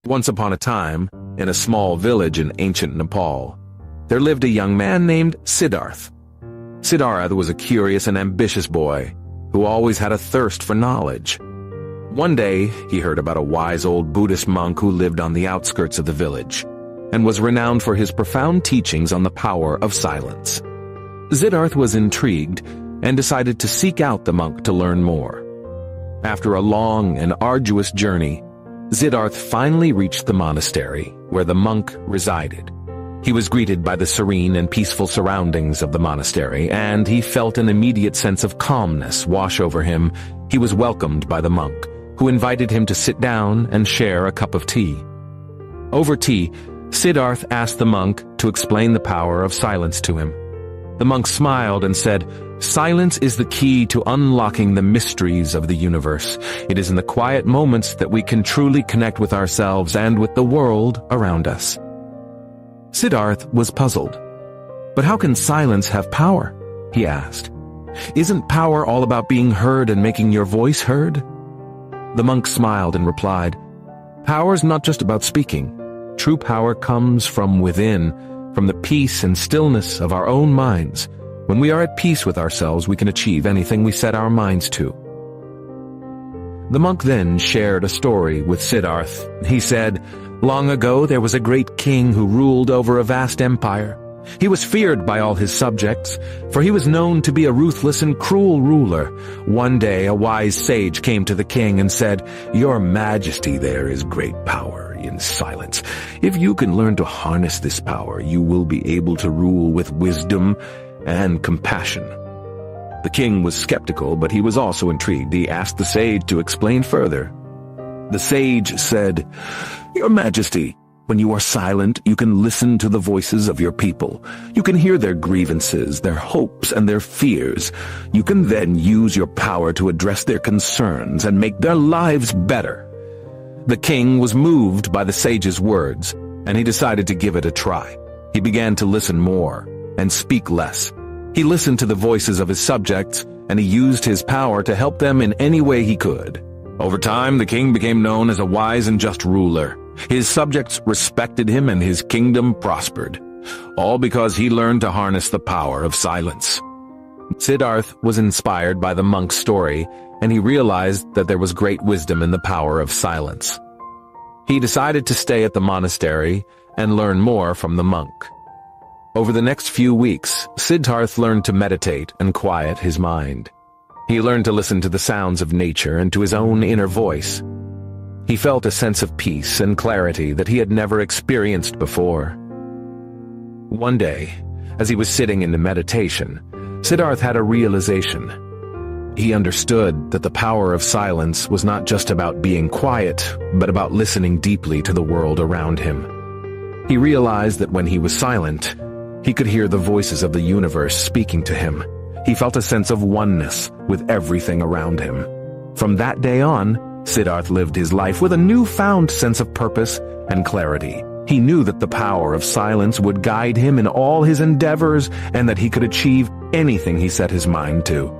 Once upon a time, in a small village in ancient Nepal, there lived a young man named Siddharth. Siddharth was a curious and ambitious boy who always had a thirst for knowledge. One day, he heard about a wise old Buddhist monk who lived on the outskirts of the village and was renowned for his profound teachings on the power of silence. Siddharth was intrigued and decided to seek out the monk to learn more. After a long and arduous journey, Siddharth finally reached the monastery where the monk resided. He was greeted by the serene and peaceful surroundings of the monastery, and he felt an immediate sense of calmness wash over him. He was welcomed by the monk, who invited him to sit down and share a cup of tea. Over tea, Siddharth asked the monk to explain the power of silence to him. The monk smiled and said, "Silence is the key to unlocking the mysteries of the universe. It is in the quiet moments that we can truly connect with ourselves and with the world around us." Siddharth was puzzled. "But how can silence have power?" he asked. "Isn't power all about being heard and making your voice heard?" The monk smiled and replied, "Power is not just about speaking. True power comes from within, from the peace and stillness of our own minds. When we are at peace with ourselves, we can achieve anything we set our minds to." The monk then shared a story with Siddharth. He said, "Long ago there was a great king who ruled over a vast empire. He was feared by all his subjects, for he was known to be a ruthless and cruel ruler. One day a wise sage came to the king and said, 'Your Majesty, there is great power in silence. If you can learn to harness this power, you will be able to rule with wisdom and compassion.' The king was skeptical, but he was also intrigued. He asked the sage to explain further. The sage said, 'Your Majesty, when you are silent, you can listen to the voices of your people. You can hear their grievances, their hopes, and their fears. You can then use your power to address their concerns and make their lives better.' The king was moved by the sage's words, and he decided to give it a try. He began to listen more and speak less. He listened to the voices of his subjects, and he used his power to help them in any way he could. Over time, the king became known as a wise and just ruler. His subjects respected him and his kingdom prospered, all because he learned to harness the power of silence." Siddharth was inspired by the monk's story, and he realized that there was great wisdom in the power of silence. He decided to stay at the monastery and learn more from the monk. Over the next few weeks, Siddharth learned to meditate and quiet his mind. He learned to listen to the sounds of nature and to his own inner voice. He felt a sense of peace and clarity that he had never experienced before. One day, as he was sitting in meditation, Siddharth had a realization. He understood that the power of silence was not just about being quiet, but about listening deeply to the world around him. He realized that when he was silent, he could hear the voices of the universe speaking to him. He felt a sense of oneness with everything around him. From that day on, Siddharth lived his life with a newfound sense of purpose and clarity. He knew that the power of silence would guide him in all his endeavors and that he could achieve anything he set his mind to.